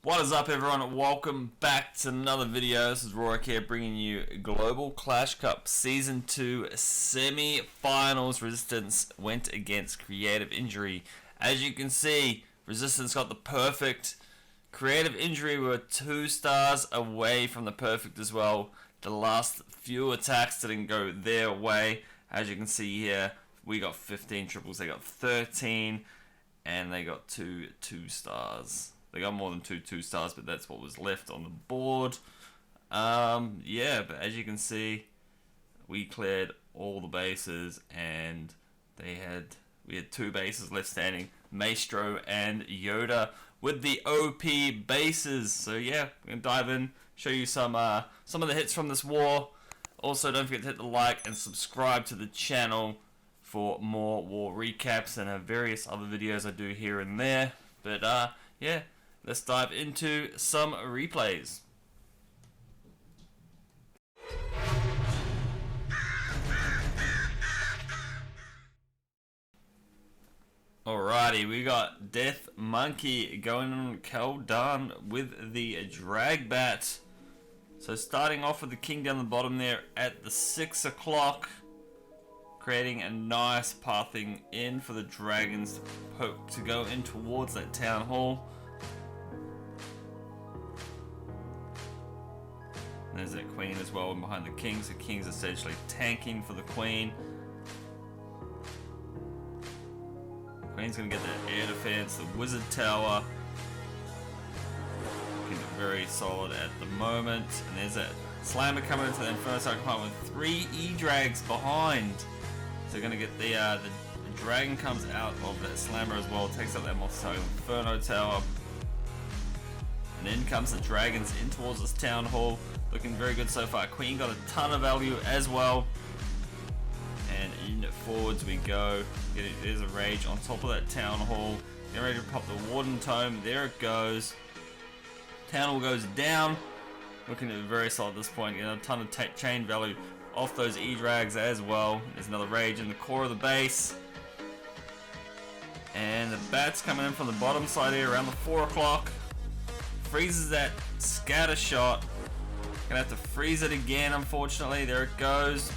What is up, everyone? Welcome back to another video. This is Rorik here, bringing you Global Clash Cup Season 2 Semi-Finals. Resistance went against Creative Injury. As you can see, Resistance got the perfect. Creative Injury were 2 stars away from the perfect as well. The last few attacks didn't go their way. As you can see here, we got 15 triples, they got 13, and they got 2 stars. They got more than 2 stars, but that's what was left on the board. Yeah, but as you can see, we cleared all the bases, and we had 2 bases left standing, Maestro and Yoda, with the OP bases. So yeah, we're gonna dive in, show you some of the hits from this war. Also, don't forget to hit the like and subscribe to the channel for more war recaps and various other videos I do here and there. But yeah. Let's dive into some replays. Alrighty, we got Death Monkey going on Kaldan with the Dragbat. So starting off with the king down the bottom there at the 6 o'clock, creating a nice pathing in for the dragons to go in towards that town hall. There's that queen as well, and behind the king, so king's essentially tanking for the queen. Queen's gonna get that air defense, the wizard tower. Looking very solid at the moment. And there's that slammer coming into the Inferno Tower compartment with 3 E-Drags behind. So they're gonna get the dragon comes out of that slammer as well, takes out that multi-target Inferno Tower. And in comes the dragons in towards this town hall. Looking very good so far. Queen got a ton of value as well. And in forwards we go. There's a rage on top of that town hall. Getting ready to pop the Warden Tome. There it goes. Town hall goes down. Looking at very solid at this point. Getting a ton of chain value off those E-Drags as well. There's another rage in the core of the base. And the bats coming in from the bottom side here around the 4 o'clock. Freezes that scatter shot. Gonna have to freeze it again, unfortunately. There it goes.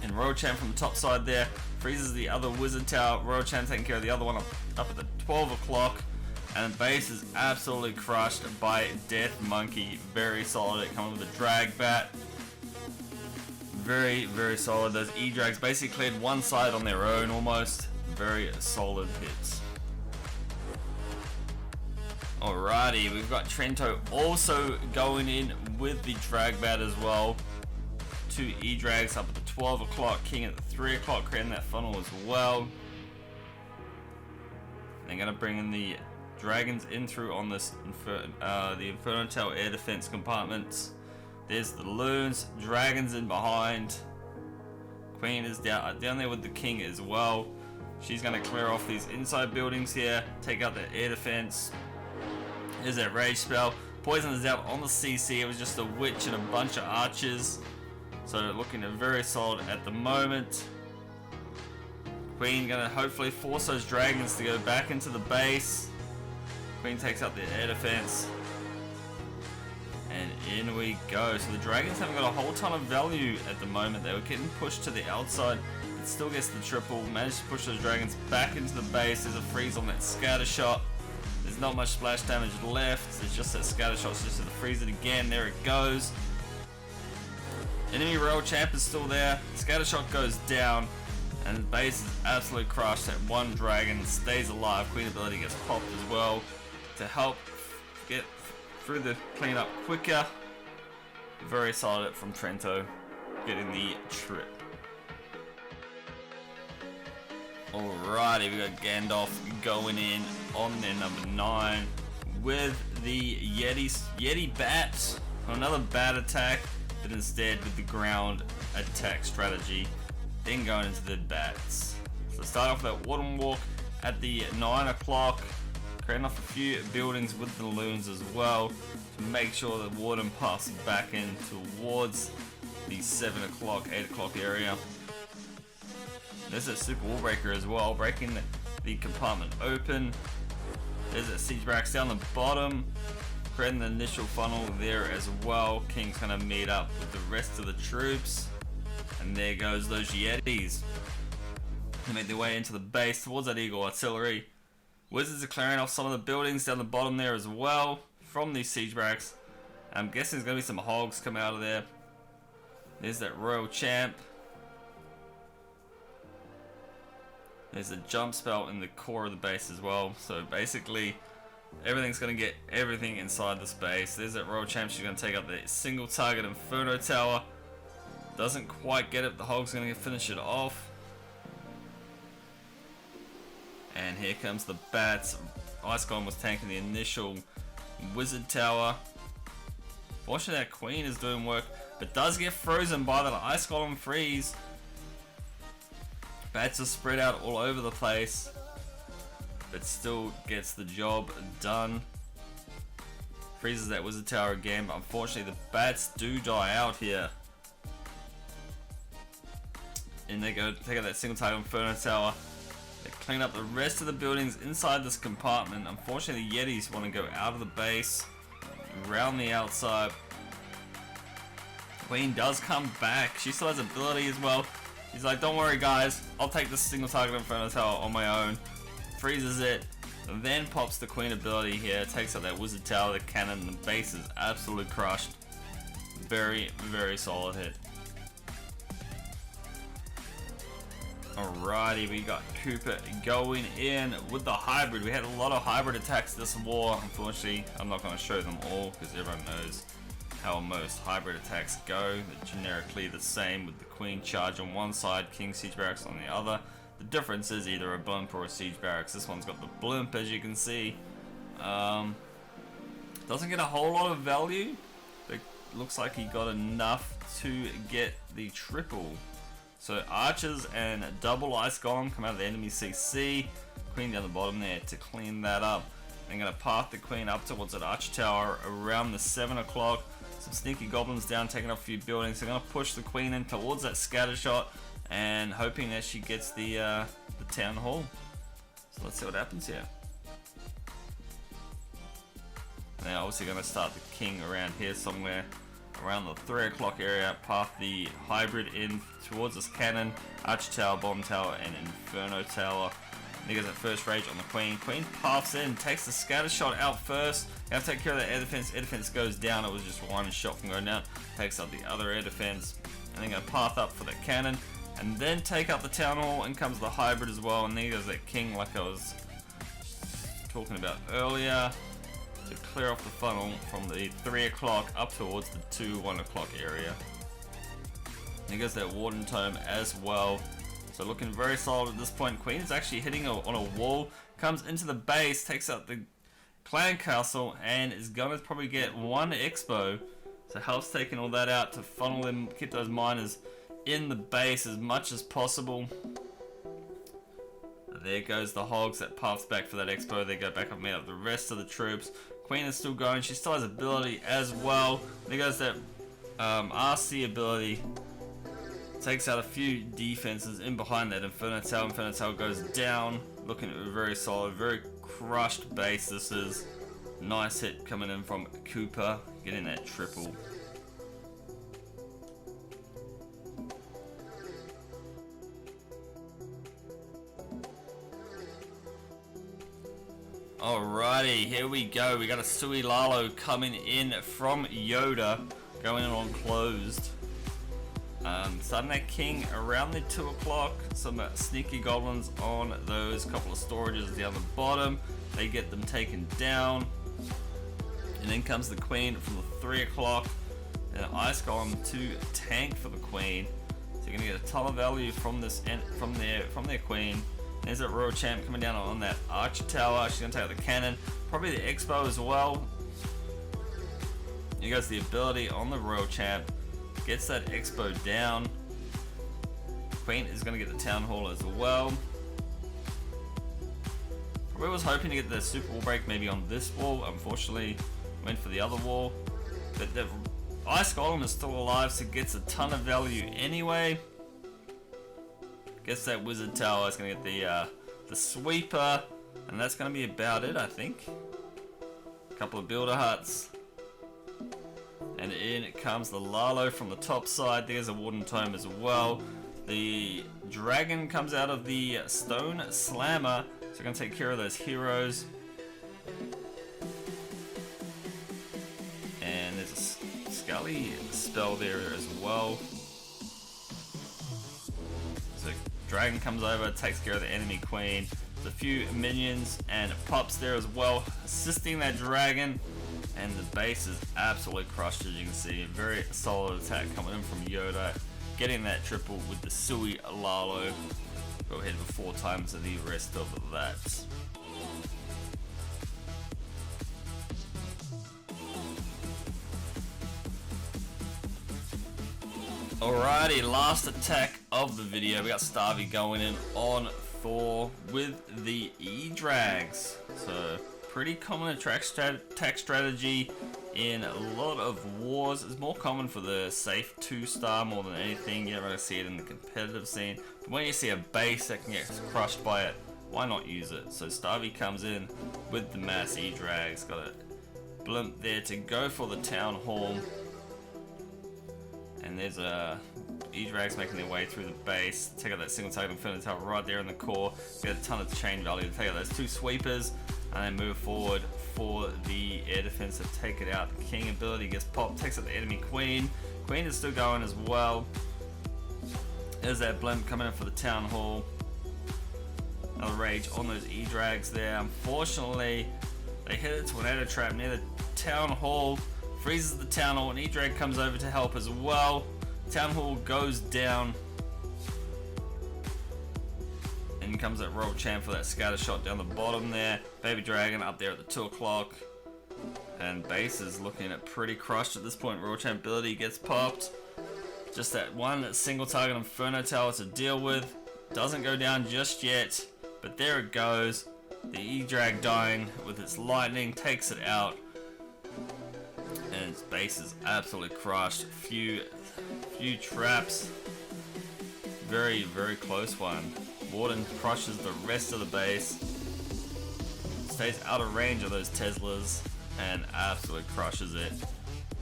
And Royal-Chan from the top side there freezes the other wizard tower. Royal-Chan taking care of the other one up at the 12 o'clock. And the base is absolutely crushed by Death Monkey. Very solid at coming with a drag bat. Very, very solid. Those E-Drags basically cleared one side on their own almost. Very solid hits. Alrighty, we've got Trento also going in with the Dragbat as well. 2 E-Drags up at the 12 o'clock, King at the 3 o'clock, creating that funnel as well. They're going to bring in the dragons in through on this the Inferno Tower air defense compartments. There's the loons, dragons in behind. Queen is down there with the king as well. She's going to clear off these inside buildings here, take out the air defense. Here's that rage spell. Poison is out on the CC. It was just a witch and a bunch of archers. So looking very solid at the moment. Queen gonna hopefully force those dragons to go back into the base. Queen takes out the air defense. And in we go. So the dragons haven't got a whole ton of value at the moment. They were getting pushed to the outside. It still gets the triple. Managed to push those dragons back into the base. There's a freeze on that scatter shot. There's not much splash damage left. It's just that scatter shot, just to freeze it again. There it goes. Enemy Royal-Chan is still there. Scatter shot goes down, and the base is absolutely crushed. That one dragon stays alive. Queen ability gets popped as well to help get through the cleanup quicker. Very solid from Trento, getting the trip. Alrighty, we got Gandalf going in on their number 9 with the Yeti bat. Another bat attack, but instead with the ground attack strategy. Then going into the bats. So start off that Warden Walk at the 9 o'clock, creating off a few buildings with the loons as well to make sure that Warden passes back in towards the 7 o'clock, 8 o'clock area. There's a Super Wall Breaker as well, breaking the compartment open. There's a siege barracks down the bottom, creating the initial funnel there as well. King's gonna meet up with the rest of the troops, and there goes those Yetis. They make their way into the base towards that Eagle artillery. Wizards are clearing off some of the buildings down the bottom there as well from these siege barracks. I'm guessing there's gonna be some hogs come out of there. There's that Royal Champ. There's a jump spell in the core of the base as well. So basically, everything's going to get everything inside this base. There's that Royal Champ. She's going to take up the single target Inferno Tower. Doesn't quite get it. The Hog's going to finish it off. And here comes the Bats. Ice Golem was tanking the initial Wizard Tower. Fortunately, that Queen is doing work, but does get frozen by that Ice Golem freeze. Bats are spread out all over the place, but still gets the job done. Freezes that Wizard Tower again, but unfortunately the Bats do die out here. And they go take out that single target Inferno Tower. They clean up the rest of the buildings inside this compartment. Unfortunately the Yetis want to go out of the base, around the outside. Queen does come back. She still has ability as well. He's like, don't worry guys, I'll take this single target Inferno Tower on my own. Freezes it, and then pops the Queen ability here, takes out that Wizard Tower, the cannon, the base is absolutely crushed. Very, very solid hit. Alrighty, we got Cooper going in with the hybrid. We had a lot of hybrid attacks this war. Unfortunately, I'm not going to show them all because everyone knows how most hybrid attacks go. They're generically the same with the Queen charge on one side, King Siege Barracks on the other. The difference is either a blimp or a Siege Barracks. This one's got the blimp, as you can see. Doesn't get a whole lot of value, but looks like he got enough to get the triple. So Archers and double Ice Golem come out of the enemy CC. Queen down the bottom there to clean that up. I'm going to path the Queen up towards that Archer Tower around the 7 o'clock. Some sneaky goblins down, taking off a few buildings. They're going to push the Queen in towards that scatter shot and hoping that she gets the town hall. So let's see what happens here. They're obviously going to start the King around here somewhere, around the 3 o'clock area. Path the hybrid in towards this cannon, Archer Tower, Bomb Tower, and Inferno Tower. He goes at first rage on the Queen. Queen paths in, takes the scatter shot out first. You have to take care of the air defense. Air defense goes down. It was just one shot from going down. Takes up the other air defense. And then going to path up for the cannon. And then take up the town hall. And comes the hybrid as well. And then goes that King like I was talking about earlier. To clear off the funnel from the 3 o'clock up towards the 1 o'clock area. And he goes that Warden Tome as well. So looking very solid at this point. Queen is actually hitting on a wall, comes into the base, takes out the clan castle, and is gonna probably get one expo. So Half's taking all that out to funnel them, keep those miners in the base as much as possible. There goes the Hogs that paths back for that expo. They go back up and meet up the rest of the troops. Queen is still going. She still has ability as well. There goes that RC ability. Takes out a few defenses in behind that Inferno Tower. Inferno Tower goes down. Looking very solid, very crushed base this is. Nice hit coming in from Cooper, getting that triple. Alrighty, here we go. We got a Sui Lalo coming in from Yoda, going in on closed. Starting that King around the 2 o'clock. Some sneaky goblins on those couple of storages down the bottom. They get them taken down. And then comes the Queen from the 3 o'clock. And Ice Golem to tank for the Queen. So you're gonna get a ton of value from this from their Queen. There's that Royal Champ coming down on that Archer Tower. She's gonna take out the cannon. Probably the Expo as well. Here goes the ability on the Royal Champ. Gets that Expo down. Queen is going to get the Town Hall as well. Probably was hoping to get the Super Wall Break maybe on this wall. Unfortunately, went for the other wall. But the Ice Golem is still alive, so gets a ton of value anyway. Gets that Wizard Tower. It's going to get the Sweeper. And that's going to be about it, I think. A couple of builder huts. And in comes the Lalo from the top side. There's a Warden Tome as well. The dragon comes out of the Stone Slammer. So we're going to take care of those heroes. And there's a Scully spell there as well. So dragon comes over, takes care of the enemy queen. There's a few minions and pups there as well, assisting that dragon. And the base is absolutely crushed, as you can see. A very solid attack coming in from Yoda. Getting that triple with the Sui Lalo. Go ahead for 4 times the rest of that. Alrighty, last attack of the video. We got Starvey going in on Thor with the E-Drags. So, pretty common attack strategy in a lot of wars. It's more common for the safe 2-star more than anything. You don't really see it in the competitive scene. But when you see a base that can get crushed by it, why not use it? So Starvey comes in with the mass E-Drags. Got a blimp there to go for the Town Hall. And there's a E-Drags making their way through the base. Take out that single target Infinity Tower right there in the core. Get a ton of chain value to take out those 2 sweepers. And then move forward for the air defense to take it out. The King ability gets popped, takes out the enemy Queen. Queen is still going as well. There's that blimp coming in for the Town Hall. Another rage on those E-Drags there. Unfortunately, they hit a tornado trap near the Town Hall. Freezes the Town Hall, and E-Drag comes over to help as well. Town Hall goes down. In comes that Royal Champ for that scatter shot down the bottom there. Baby Dragon up there at the 2 o'clock. And base is looking at pretty crushed at this point. Royal Champ ability gets popped. Just that one single target Inferno Tower to deal with. Doesn't go down just yet. But there it goes. The E-Drag dying with its lightning takes it out. And its base is absolutely crushed. Few traps. Very, very close one. Warden crushes the rest of the base. Stays out of range of those Teslas and absolutely crushes it.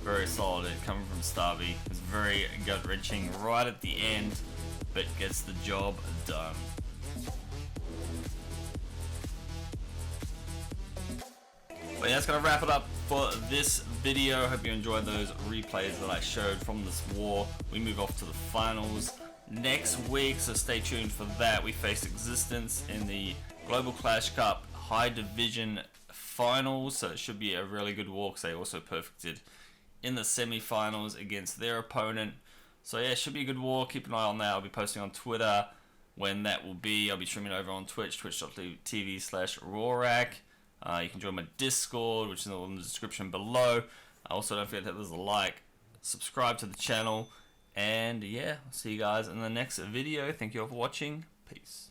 Very solid hit coming from Starvey. It's very gut-wrenching right at the end, but gets the job done. But yeah, that's going to wrap it up for this video. Hope you enjoyed those replays that I showed from this war. We move off to the finals next week, so stay tuned for that. We face Existence in the Global Clash Cup High Division Finals, so it should be a really good war because they also perfected in the semi-finals against their opponent. So yeah, it should be a good war. Keep an eye on that. I'll be posting on Twitter when that will be. I'll be streaming over on Twitch, twitch.tv/Rorak. You can join my Discord, which is in the description below. Also, don't forget to hit the like, subscribe to the channel. And yeah, I'll see you guys in the next video. Thank you all for watching. Peace.